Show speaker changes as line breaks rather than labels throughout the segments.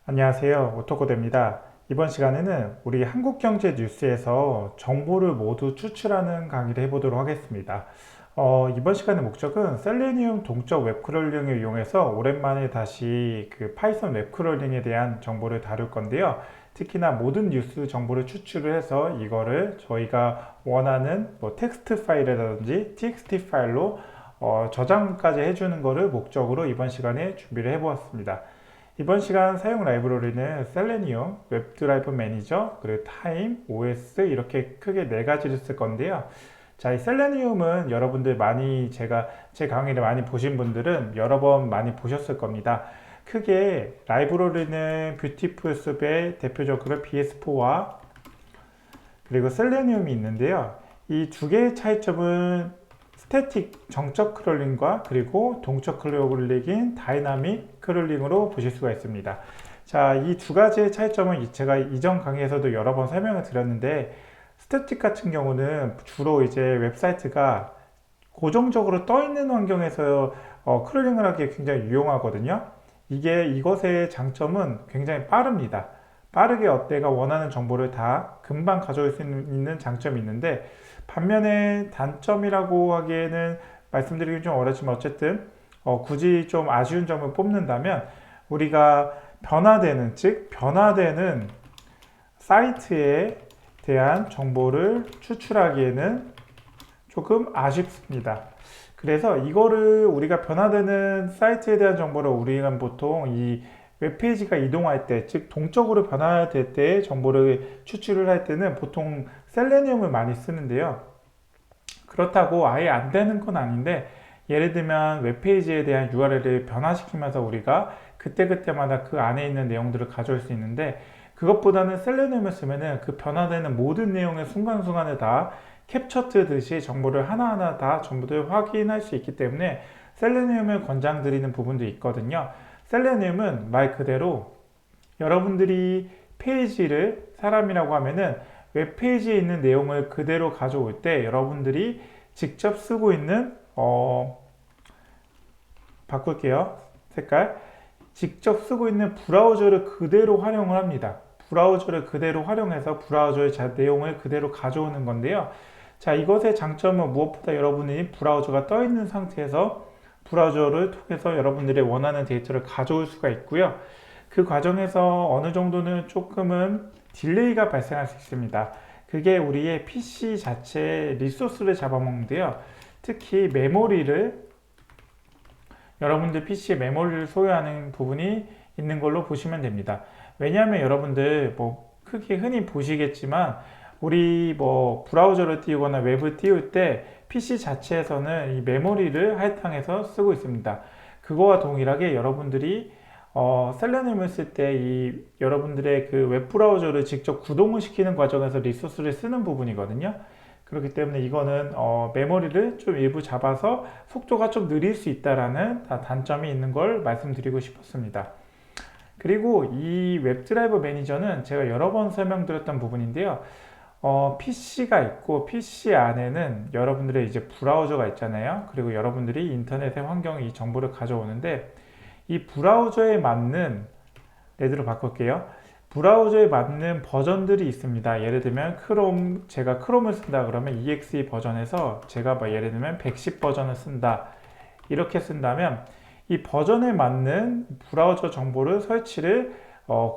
안녕하세요. 오토코드입니다. 이번 시간에는 우리 한국경제 뉴스에서 정보를 모두 추출하는 강의를 해보도록 하겠습니다. 이번 시간의 목적은 셀레니움 동적 웹크롤링을 이용해서 오랜만에 다시 그 파이썬 웹크롤링에 대한 정보를 다룰 건데요. 특히나 모든 뉴스 정보를 추출을 해서 이거를 저희가 원하는 뭐 텍스트 파일이라든지 txt 파일로 저장까지 해주는 것을 목적으로 이번 시간에 준비를 해보았습니다. 이번 시간 사용 라이브러리는 셀레니움, 웹드라이브 매니저, 그리고 타임, OS 이렇게 크게 네 가지를 쓸 건데요. 자, 이 셀레니움은 여러분들 많이 제 강의를 많이 보신 분들은 여러 번 많이 보셨을 겁니다. 크게 라이브러리는 뷰티풀 숲의 대표적으로 BS4와 그리고 셀레니움이 있는데요. 이 두 개의 차이점은 스태틱 정적 크롤링과 그리고 동적 크롤링인 다이나믹 크롤링으로 보실 수가 있습니다. 자, 이 두 가지의 차이점은 제가 이전 강의에서도 여러 번 설명을 드렸는데 스태틱 같은 경우는 주로 이제 웹사이트가 고정적으로 떠 있는 환경에서 크롤링을 하기에 굉장히 유용하거든요. 이것의 장점은 굉장히 빠릅니다. 빠르게 내가 원하는 정보를 다 금방 가져올 수 있는 장점이 있는데 반면에 단점이라고 하기에는 말씀드리기 좀 어렵지만 어쨌든 굳이 좀 아쉬운 점을 뽑는다면 우리가 변화되는 사이트에 대한 정보를 추출하기에는 조금 아쉽습니다. 그래서 이거를 우리가 변화되는 사이트에 대한 정보를 우리가 보통 이 웹페이지가 이동할 때, 즉 동적으로 변화될 때 정보를 추출을 할 때는 보통 셀레니움을 많이 쓰는데요. 그렇다고 아예 안 되는 건 아닌데 예를 들면 웹페이지에 대한 URL을 변화시키면서 우리가 그때그때마다 그 안에 있는 내용들을 가져올 수 있는데 그것보다는 셀레니움을 쓰면은 그 변화되는 모든 내용의 순간순간에 다 캡처 뜨듯이 정보를 하나하나 다 전부 다 확인할 수 있기 때문에 셀레니움을 권장드리는 부분도 있거든요. 셀레니움은 말 그대로 여러분들이 페이지를 사람이라고 하면은 웹페이지에 있는 내용을 그대로 가져올 때 여러분들이 직접 쓰고 있는 바꿀게요. 색깔. 직접 쓰고 있는 브라우저를 그대로 활용을 합니다. 브라우저를 그대로 활용해서 브라우저의 내용을 그대로 가져오는 건데요. 자, 이것의 장점은 무엇보다 여러분이 브라우저가 떠 있는 상태에서 브라우저를 통해서 여러분들의 원하는 데이터를 가져올 수가 있고요. 그 과정에서 어느 정도는 조금은 딜레이가 발생할 수 있습니다. 그게 우리의 PC 자체의 리소스를 잡아먹는데요. 특히 여러분들 PC의 메모리를 소유하는 부분이 있는 걸로 보시면 됩니다. 왜냐하면 여러분들 뭐 크게 흔히 보시겠지만 우리 뭐 브라우저를 띄우거나 웹을 띄울 때 PC 자체에서는 이 메모리를 할당해서 쓰고 있습니다. 그거와 동일하게 여러분들이 셀레니움을 쓸 때 여러분들의 그 웹 브라우저를 직접 구동을 시키는 과정에서 리소스를 쓰는 부분이거든요. 그렇기 때문에 이거는 메모리를 좀 일부 잡아서 속도가 좀 느릴 수 있다라는 단점이 있는 걸 말씀드리고 싶었습니다. 그리고 이 웹드라이브 매니저는 제가 여러 번 설명드렸던 부분인데요. PC가 있고 PC 안에는 여러분들의 이제 브라우저가 있잖아요. 그리고 여러분들이 인터넷의 환경에 이 정보를 가져오는데 이 브라우저에 맞는 예를 들어 바꿀게요. 브라우저에 맞는 버전들이 있습니다. 예를 들면 제가 크롬을 쓴다 그러면 EXE 버전에서 제가 뭐 예를 들면 110 버전을 쓴다. 이렇게 쓴다면 이 버전에 맞는 브라우저 정보를 설치를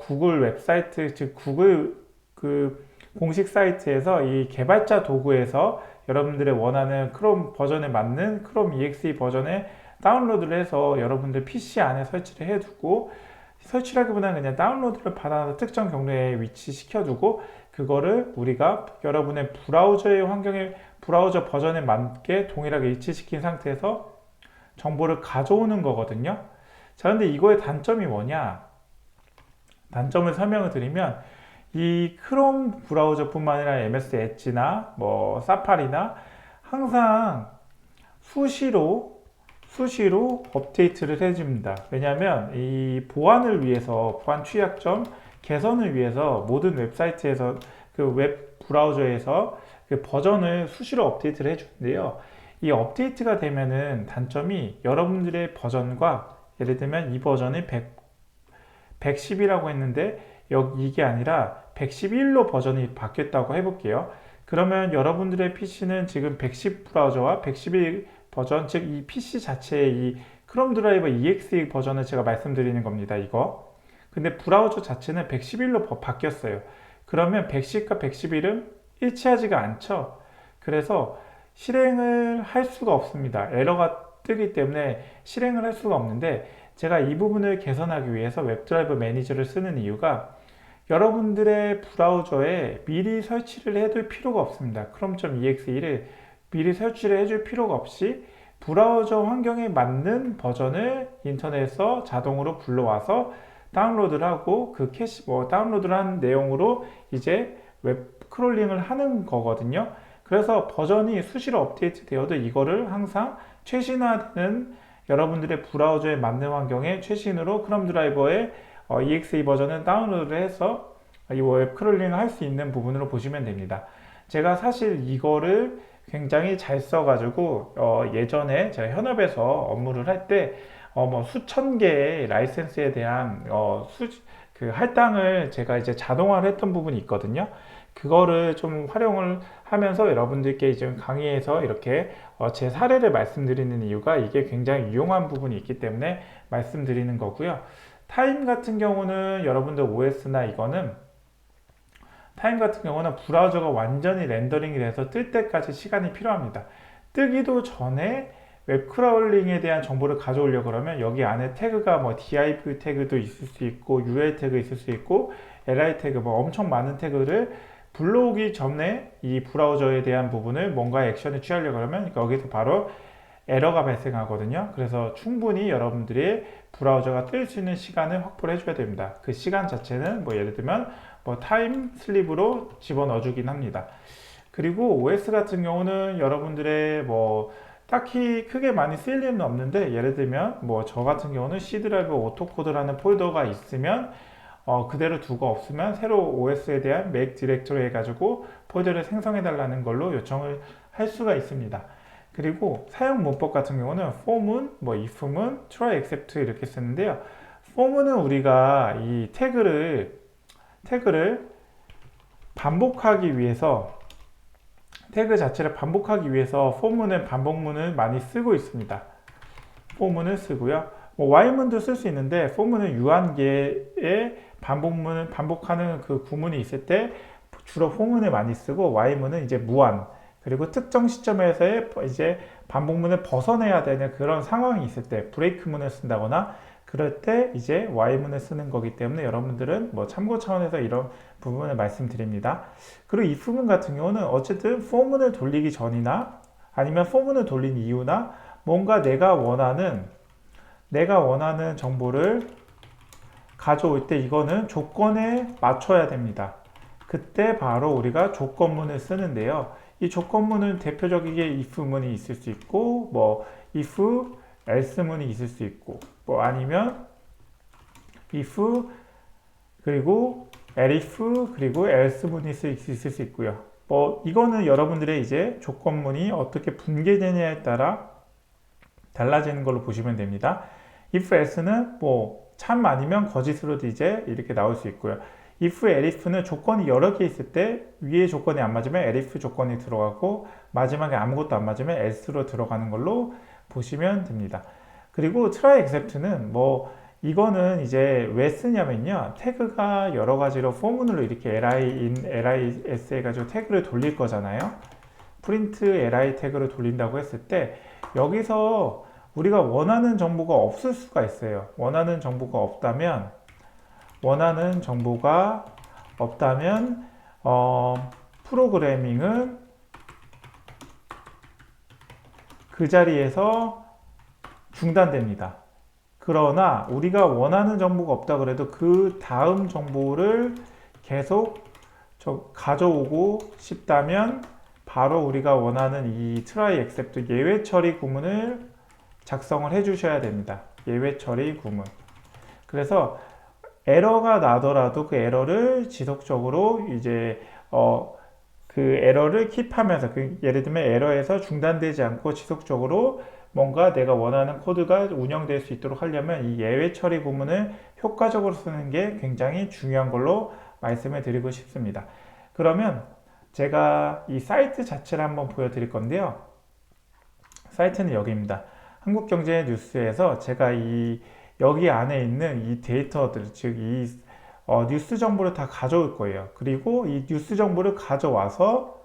구글 웹사이트, 즉 구글 그 공식 사이트에서 이 개발자 도구에서 여러분들의 원하는 크롬 버전에 맞는 크롬 EXE 버전에 다운로드를 해서 여러분들 PC 안에 설치를 해두고 설치라기보다는 그냥 다운로드를 받아서 특정 경로에 위치시켜두고 그거를 우리가 여러분의 브라우저 버전에 맞게 동일하게 위치시킨 상태에서 정보를 가져오는 거거든요. 자, 근데 이거의 단점이 뭐냐? 단점을 설명을 드리면 이 크롬 브라우저뿐만 아니라 MS 엣지나 뭐 사파리나 항상 수시로 업데이트를 해줍니다. 왜냐하면 이 보안 취약점 개선을 위해서 모든 웹사이트에서 그 웹 브라우저에서 그 버전을 수시로 업데이트를 해주는데요. 이 업데이트가 되면은 단점이 여러분들의 버전과 예를 들면 이 버전이 110이라고 했는데 여기 이게 아니라 111로 버전이 바뀌었다고 해볼게요. 그러면 여러분들의 PC는 지금 110 브라우저와 111 버전, 즉 이 PC 자체의 이 크롬 드라이버 EXE 버전을 제가 말씀드리는 겁니다. 이거. 근데 브라우저 자체는 111로 바뀌었어요. 그러면 110과 111은 일치하지가 않죠. 그래서 실행을 할 수가 없습니다. 에러가 뜨기 때문에 실행을 할 수가 없는데, 제가 이 부분을 개선하기 위해서 웹드라이브 매니저를 쓰는 이유가, 여러분들의 브라우저에 미리 설치를 해둘 필요가 없습니다. chrome.exe를 미리 설치를 해줄 필요가 없이 브라우저 환경에 맞는 버전을 인터넷에서 자동으로 불러와서 다운로드를 하고, 그 캐시 다운로드를 한 내용으로 이제 웹 크롤링을 하는 거거든요. 그래서 버전이 수시로 업데이트 되어도 이거를 항상 최신화되는, 여러분들의 브라우저에 맞는 환경에 최신으로 크롬 드라이버의 EXE 버전을 다운로드를 해서 이 웹 크롤링을 할 수 있는 부분으로 보시면 됩니다. 제가 사실 이거를 굉장히 잘 써가지고 예전에 제가 현업에서 업무를 할 때 뭐 수천 개의 라이센스에 대한 그 할당을 제가 이제 자동화를 했던 부분이 있거든요. 그거를 좀 활용을 하면서 여러분들께 이제 강의에서 이렇게 제 사례를 말씀드리는 이유가, 이게 굉장히 유용한 부분이 있기 때문에 말씀드리는 거고요. 타임 같은 경우는 여러분들 OS나 타임 같은 경우는 브라우저가 완전히 렌더링이 돼서 뜰 때까지 시간이 필요합니다. 뜨기도 전에 웹 크롤링에 대한 정보를 가져오려고 그러면 여기 안에 태그가 뭐 div 태그도 있을 수 있고 UL 태그 있을 수 있고 li 태그, 뭐 엄청 많은 태그를 불러오기 전에 이 브라우저에 대한 부분을 뭔가 액션을 취하려고 하면 여기서 바로 에러가 발생하거든요. 그래서 충분히 여러분들이 브라우저가 뜰 수 있는 시간을 확보를 해줘야 됩니다. 그 시간 자체는 뭐 예를 들면 뭐 타임 슬립으로 집어넣어 주긴 합니다. 그리고 OS 같은 경우는 여러분들의 뭐 딱히 크게 많이 쓰일 일은 없는데, 예를 들면 뭐 저 같은 경우는 C 드라이브 오토코드라는 폴더가 있으면 그대로 두고, 없으면 새로 OS에 대한 맥 디렉토리 해가지고 폴더를 생성해 달라는 걸로 요청을 할 수가 있습니다. 그리고 사용 문법 같은 경우는 for문, 뭐 if문, try except 이렇게 쓰는데요. for문은 우리가 이 태그를 반복하기 위해서, 태그 자체를 반복하기 위해서 for문은 반복문을 많이 쓰고 있습니다. for문을 쓰고요. 뭐 while문도 쓸 수 있는데, for문은 유한계의 반복문을 반복하는 그 구문이 있을 때 주로 for문을 많이 쓰고, while문은 이제 무한, 그리고 특정 시점에서의 이제 반복문을 벗어내야 되는 그런 상황이 있을 때 브레이크문을 쓴다거나, 그럴 때 이제 while문을 쓰는 거기 때문에 여러분들은 뭐 참고 차원에서 이런 부분을 말씀드립니다. 그리고 if문 같은 경우는 어쨌든 for문을 돌리기 전이나 아니면 for문을 돌린 이유나 뭔가 내가 원하는 정보를 가져올 때 이거는 조건에 맞춰야 됩니다. 그때 바로 우리가 조건문을 쓰는데요. 이 조건문은 대표적이게 if문이 있을 수 있고, 뭐 if else문이 있을 수 있고, 뭐 아니면 if 그리고 elif 그리고 else문이 있을 수 있고요. 뭐 이거는 여러분들의 이제 조건문이 어떻게 분계되냐에 따라 달라지는 걸로 보시면 됩니다. if else는 뭐 참 아니면 거짓으로도 이제 이렇게 나올 수 있고요. if elif는 조건이 여러 개 있을 때 위에 조건이 안 맞으면 elif 조건이 들어가고, 마지막에 아무것도 안 맞으면 else로 들어가는 걸로 보시면 됩니다. 그리고 try except는 뭐 이거는 이제 왜 쓰냐면요, 태그가 여러 가지로 포문으로 이렇게 line, lis 해가지고 태그를 돌릴 거잖아요. print li 태그를 돌린다고 했을 때 여기서 우리가 원하는 정보가 없을 수가 있어요. 원하는 정보가 없다면 프로그래밍은 그 자리에서 중단됩니다. 그러나 우리가 원하는 정보가 없다 그래도 그 다음 정보를 계속 가져오고 싶다면 바로 우리가 원하는 이 try except 예외 처리 구문을 작성을 해 주셔야 됩니다. 예외 처리 구문. 그래서 에러가 나더라도 그 에러를 지속적으로 이제 그 에러를 킵하면서, 예를 들면 에러에서 중단되지 않고 지속적으로 뭔가 내가 원하는 코드가 운영될 수 있도록 하려면 이 예외 처리 부분을 효과적으로 쓰는 게 굉장히 중요한 걸로 말씀을 드리고 싶습니다. 그러면 제가 이 사이트 자체를 한번 보여드릴 건데요. 사이트는 여기입니다. 한국경제뉴스에서 제가 여기 안에 있는 이 데이터들, 즉 뉴스 정보를 다 가져올 거예요. 그리고 이 뉴스 정보를 가져와서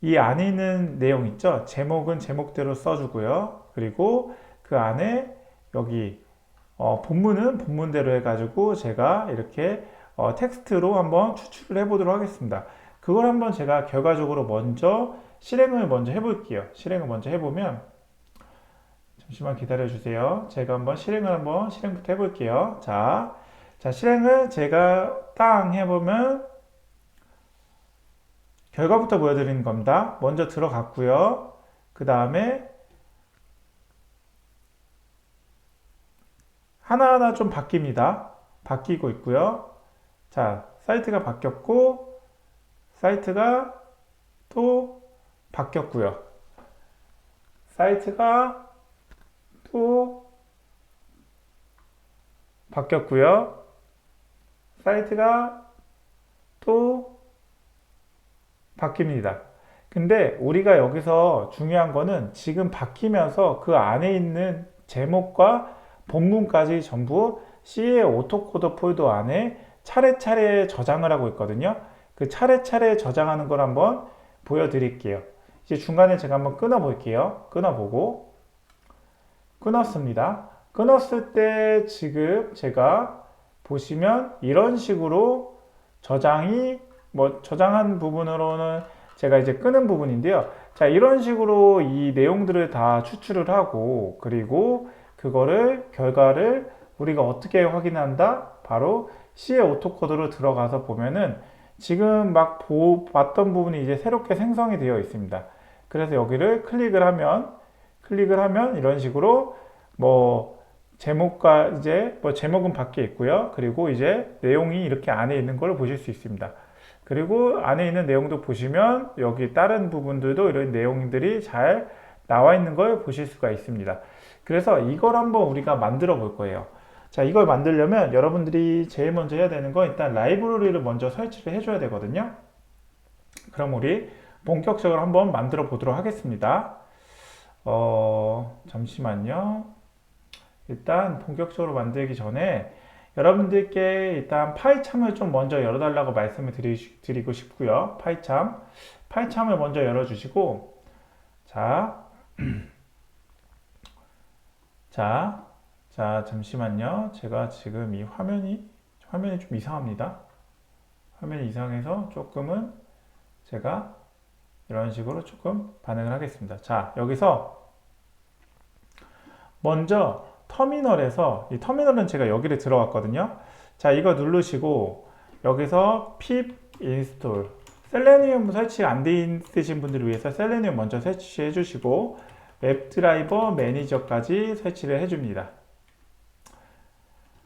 이 안에 있는 내용 있죠? 제목은 제목대로 써주고요. 그리고 그 안에 여기 본문은 본문대로 해가지고 제가 이렇게 텍스트로 한번 추출을 해보도록 하겠습니다. 그걸 한번 제가 결과적으로 먼저 실행을 먼저 해볼게요. 실행을 먼저 해보면 잠시만 기다려 주세요. 제가 실행부터 해볼게요. 자, 실행을 제가 땅 해보면 결과부터 보여드리는 겁니다. 먼저 들어갔고요. 그 다음에 하나하나 좀 바뀝니다. 바뀌고 있고요. 자, 사이트가 바뀌었고, 사이트가 또 바뀌었고요. 사이트가 또 바뀌었고요. 사이트가 또 바뀝니다. 근데 우리가 여기서 중요한 거는 지금 바뀌면서 그 안에 있는 제목과 본문까지 전부 C의 오토코더 폴더 안에 차례차례 저장을 하고 있거든요. 그 차례차례 저장하는 걸 한번 보여드릴게요. 이제 중간에 제가 한번 끊어볼게요. 끊어보고 끊었습니다. 끊었을 때 지금 제가 보시면 이런 식으로 저장한 부분으로는 제가 이제 끄는 부분인데요. 자, 이런 식으로 이 내용들을 다 추출을 하고, 그리고 결과를 우리가 어떻게 확인한다? 바로 C의 오토코드로 들어가서 보면은 지금 막 봤던 부분이 이제 새롭게 생성이 되어 있습니다. 그래서 여기를 클릭을 하면 이런 식으로 제목은 밖에 있고요. 그리고 이제 내용이 이렇게 안에 있는 걸 보실 수 있습니다. 그리고 안에 있는 내용도 보시면 여기 다른 부분들도 이런 내용들이 잘 나와 있는 걸 보실 수가 있습니다. 그래서 이걸 한번 우리가 만들어 볼 거예요. 자, 이걸 만들려면 여러분들이 제일 먼저 해야 되는 건 일단 라이브러리를 먼저 설치를 해줘야 되거든요. 그럼 우리 본격적으로 한번 만들어 보도록 하겠습니다. 잠시만요. 일단 본격적으로 만들기 전에 여러분들께 일단 파이참을 좀 먼저 열어달라고 말씀을 드리고 싶고요. 파이참을 먼저 열어주시고, 자, 잠시만요. 제가 지금 이 화면이 좀 이상합니다. 화면이 이상해서 조금은 제가 이런 식으로 조금 반응을 하겠습니다. 자, 여기서 먼저 이 터미널은 제가 여기를 들어갔거든요. 자, 이거 누르시고 여기서 pip install 셀레니움 설치 안 돼 있으신 분들을 위해서 셀레니움 먼저 설치해 주시고 웹드라이버 매니저까지 설치를 해줍니다.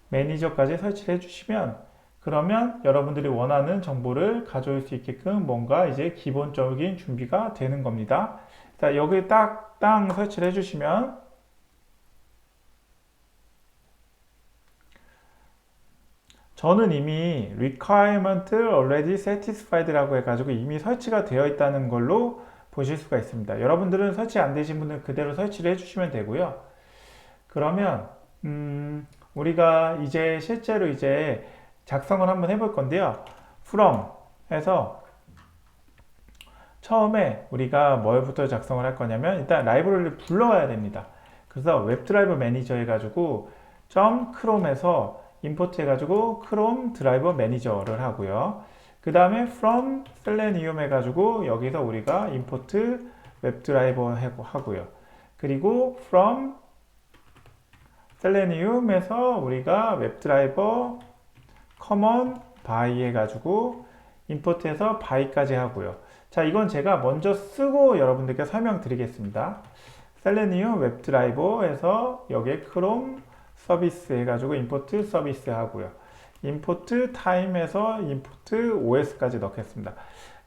매니저까지 설치를 해주시면 그러면 여러분들이 원하는 정보를 가져올 수 있게끔 뭔가 이제 기본적인 준비가 되는 겁니다. 자, 여기 땅 설치를 해주시면 저는 이미 requirement already satisfied라고 해가지고 이미 설치가 되어 있다는 걸로 보실 수가 있습니다. 여러분들은 설치 안 되신 분들은 그대로 설치를 해주시면 되고요. 그러면 우리가 이제 실제로 이제 작성을 한번 해볼 건데요. from 해서 처음에 우리가 뭘부터 작성을 할 거냐면 일단 라이브러리를 불러와야 됩니다. 그래서 웹드라이버 매니저 해가지고 .chrome에서 임포트 해가지고 크롬 드라이버 매니저를 하고요. 그 다음에 from selenium 해가지고 여기서 우리가 임포트 웹드라이버 하고요. 그리고 from selenium에서 우리가 웹드라이버 common by 해가지고 임포트해서 by까지 하고요. 자, 이건 제가 먼저 쓰고 여러분들께 설명드리겠습니다. selenium 웹드라이버에서 여기에 크롬 서비스 해가지고 임포트 서비스 하고요. 임포트 타임에서 임포트 OS까지 넣겠습니다.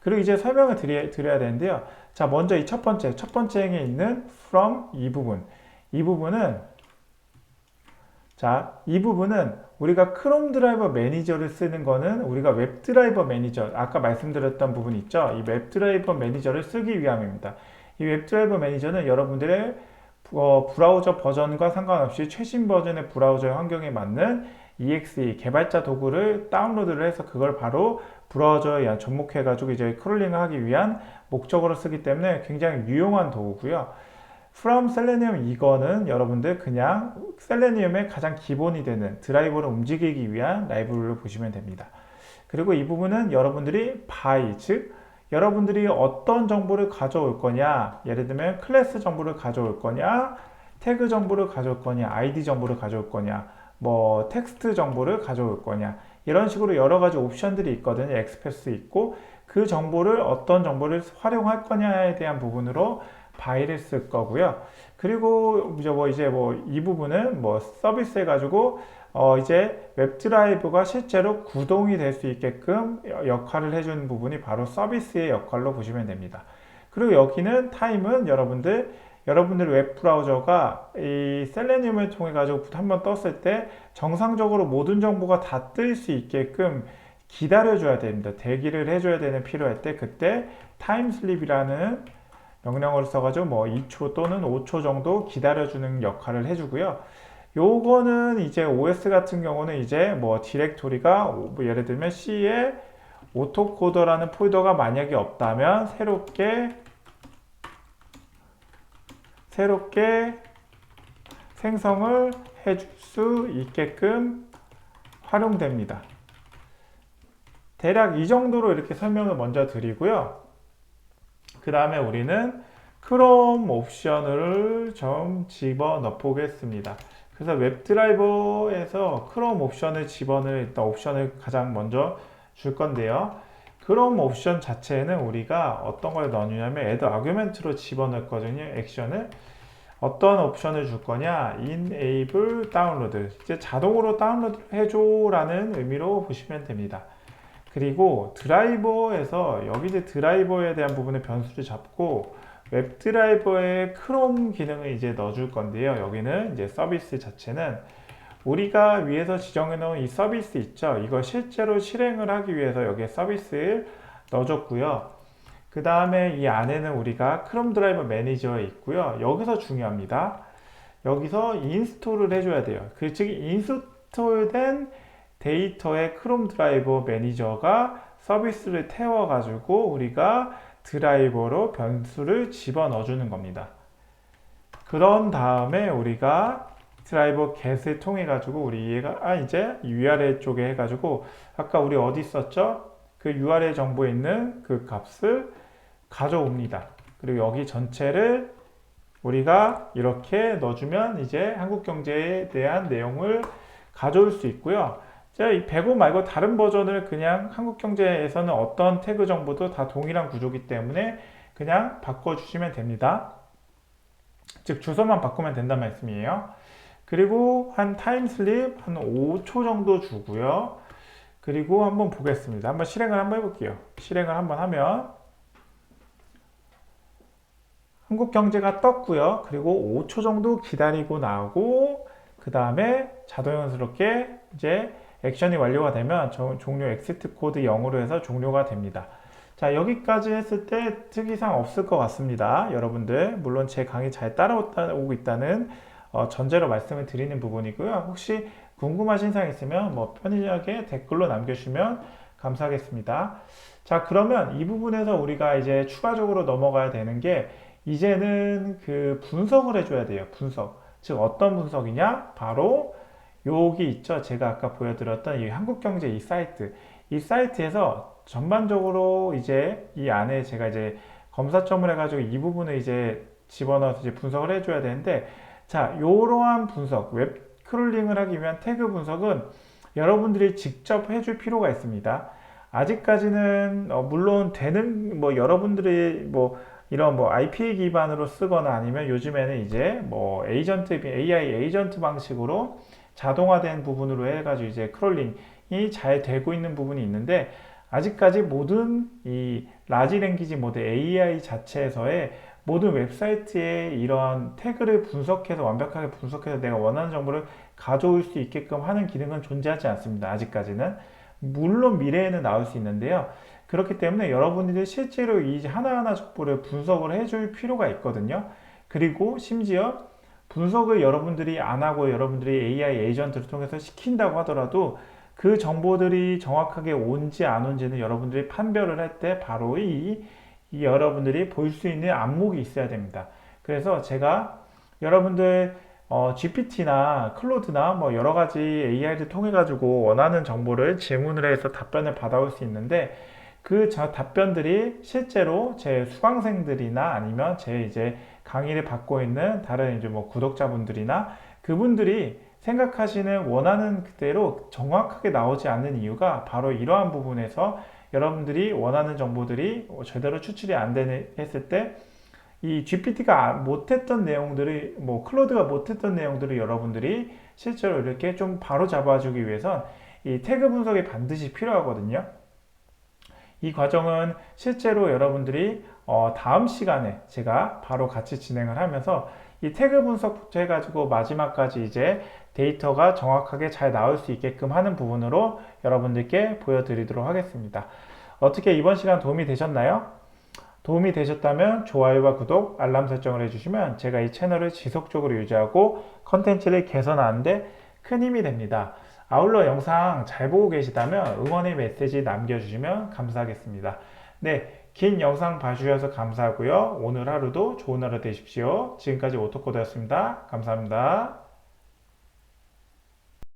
그리고 이제 설명을 드려야 되는데요. 자, 먼저 이 첫 번째에 있는 from 이 부분. 이 부분은 이 부분은 우리가 크롬 드라이버 매니저를 쓰는 거는 우리가 웹 드라이버 매니저, 아까 말씀드렸던 부분 있죠? 이 웹 드라이버 매니저를 쓰기 위함입니다. 이 웹 드라이버 매니저는 여러분들의 브라우저 버전과 상관없이 최신 버전의 브라우저 환경에 맞는 EXE 개발자 도구를 다운로드를 해서 그걸 바로 브라우저에 접목해가지고 이제 크롤링을 하기 위한 목적으로 쓰기 때문에 굉장히 유용한 도구고요. From Selenium 이거는 여러분들 그냥 셀레니움의 가장 기본이 되는 드라이버를 움직이기 위한 라이브러리로 보시면 됩니다. 그리고 이 부분은 여러분들이 by, 즉 여러분들이 어떤 정보를 가져올 거냐, 예를 들면 클래스 정보를 가져올 거냐, 태그 정보를 가져올 거냐, ID 정보를 가져올 거냐, 뭐 텍스트 정보를 가져올 거냐, 이런 식으로 여러 가지 옵션들이 있거든요. 엑스프레스 있고 그 정보를 어떤 정보를 활용할 거냐에 대한 부분으로 by를 쓸 거고요. 그리고 이제 이 부분은 서비스 해가지고 이제 웹드라이브가 실제로 구동이 될 수 있게끔 역할을 해주는 부분이 바로 서비스의 역할로 보시면 됩니다. 그리고 여기는 타임은 여러분들 웹브라우저가 이 셀레니움을 통해 가지고 한번 떴을 때 정상적으로 모든 정보가 다 뜰 수 있게끔 기다려줘야 됩니다. 대기를 해줘야 되는 필요할 때 그때 타임슬립이라는 명령어를 써가지고 2초 또는 5초 정도 기다려주는 역할을 해주고요. 요거는 이제 OS 같은 경우는 이제 디렉토리가 예를 들면 C에 오토코더라는 폴더가 만약에 없다면 새롭게 생성을 해줄 수 있게끔 활용됩니다. 대략 이 정도로 이렇게 설명을 먼저 드리고요. 그 다음에 우리는 크롬 옵션을 좀 집어넣어 보겠습니다. 그래서 웹드라이버에서 크롬 옵션을 일단 옵션을 가장 먼저 줄 건데요. 크롬 옵션 자체에는 우리가 어떤 걸 넣느냐면 add argument로 집어넣거든요. 액션을. 어떤 옵션을 줄 거냐? enable download. 이제 자동으로 다운로드 해줘라는 의미로 보시면 됩니다. 그리고 드라이버에서 여기 이제 드라이버에 대한 부분의 변수를 잡고 웹드라이버의 크롬 기능을 이제 넣어줄 건데요. 여기는 이제 서비스 자체는 우리가 위에서 지정해 놓은 이 서비스 있죠. 이거 실제로 실행을 하기 위해서 여기에 서비스를 넣어줬고요. 그 다음에 이 안에는 우리가 크롬 드라이버 매니저에 있고요. 여기서 중요합니다. 여기서 인스톨을 해줘야 돼요. 즉 인스톨된 데이터의 크롬 드라이버 매니저가 서비스를 태워가지고 우리가 드라이버로 변수를 집어넣어 주는 겁니다. 그런 다음에 우리가 드라이버 get을 통해 가지고 우리 얘가 이제 URL 쪽에 해가지고 아까 우리 어디 썼죠? 그 URL 정보에 있는 그 값을 가져옵니다. 그리고 여기 전체를 우리가 이렇게 넣어주면 이제 한국경제에 대한 내용을 가져올 수 있고요. 이 105 말고 다른 버전을 그냥 한국경제에서는 어떤 태그 정보도 다 동일한 구조이기 때문에 그냥 바꿔주시면 됩니다. 즉 주소만 바꾸면 된다는 말씀이에요. 그리고 한 타임슬립 한 5초 정도 주고요. 그리고 한번 보겠습니다. 한번 실행을 한번 해볼게요. 실행을 한번 하면 한국경제가 떴고요. 그리고 5초 정도 기다리고 나오고 그 다음에 자동스럽게 이제 액션이 완료가 되면 종료 엑시트 코드 0으로 해서 종료가 됩니다. 자, 여기까지 했을 때 특이사항 없을 것 같습니다. 여러분들 물론 제 강의 잘 따라오고 있다는 전제로 말씀을 드리는 부분이고요. 혹시 궁금하신 사항 있으면 편하게 댓글로 남겨주시면 감사하겠습니다. 자, 그러면 이 부분에서 우리가 이제 추가적으로 넘어가야 되는 게 이제는 그 분석을 해줘야 돼요. 분석. 즉 어떤 분석이냐? 바로 여기 있죠. 제가 아까 보여드렸던 이 한국경제 이 사이트에서 전반적으로 이제 이 안에 제가 이제 검사점을 해가지고 이 부분을 이제 집어넣어서 이제 분석을 해줘야 되는데, 자, 이러한 분석, 웹 크롤링을 하기 위한 태그 분석은 여러분들이 직접 해줄 필요가 있습니다. 아직까지는 물론 되는 여러분들이 이런 IPA 기반으로 쓰거나 아니면 요즘에는 이제 AI 에이전트 방식으로 자동화된 부분으로 해가지고 이제 크롤링이 잘 되고 있는 부분이 있는데, 아직까지 모든 이 라지 랭귀지 모델 AI 자체에서의 모든 웹사이트에 이런 태그를 분석해서 완벽하게 분석해서 내가 원하는 정보를 가져올 수 있게끔 하는 기능은 존재하지 않습니다. 아직까지는. 물론 미래에는 나올 수 있는데요. 그렇기 때문에 여러분들이 실제로 이 하나하나 정보를 분석을 해줄 필요가 있거든요. 그리고 심지어 분석을 여러분들이 안 하고 여러분들이 AI 에이전트를 통해서 시킨다고 하더라도 그 정보들이 정확하게 온지 안 온지는 여러분들이 판별을 할 때 바로 이 여러분들이 볼 수 있는 안목이 있어야 됩니다. 그래서 제가 여러분들 GPT나 클로드나 뭐 여러 가지 AI를 통해 가지고 원하는 정보를 질문을 해서 답변을 받아올 수 있는데 그 답변들이 실제로 제 수강생들이나 아니면 제 이제 강의를 받고 있는 다른 이제 뭐 구독자분들이나 그분들이 생각하시는 원하는 그대로 정확하게 나오지 않는 이유가 바로 이러한 부분에서 여러분들이 원하는 정보들이 제대로 추출이 안 되는 했을 때 이 GPT가 못했던 내용들이 뭐 클로드가 못했던 내용들을 여러분들이 실제로 이렇게 좀 바로 잡아주기 위해선 이 태그 분석이 반드시 필요하거든요. 이 과정은 실제로 여러분들이 다음 시간에 제가 바로 같이 진행을 하면서 이 태그 분석부터 해가지고 마지막까지 이제 데이터가 정확하게 잘 나올 수 있게끔 하는 부분으로 여러분들께 보여드리도록 하겠습니다. 어떻게 이번 시간 도움이 되셨나요? 도움이 되셨다면 좋아요와 구독, 알람 설정을 해주시면 제가 이 채널을 지속적으로 유지하고 컨텐츠를 개선하는 데 큰 힘이 됩니다. 아울러 영상 잘 보고 계시다면 응원의 메시지 남겨주시면 감사하겠습니다. 네, 긴 영상 봐주셔서 감사하고요. 오늘 하루도 좋은 하루 되십시오. 지금까지 오토코드였습니다. 감사합니다.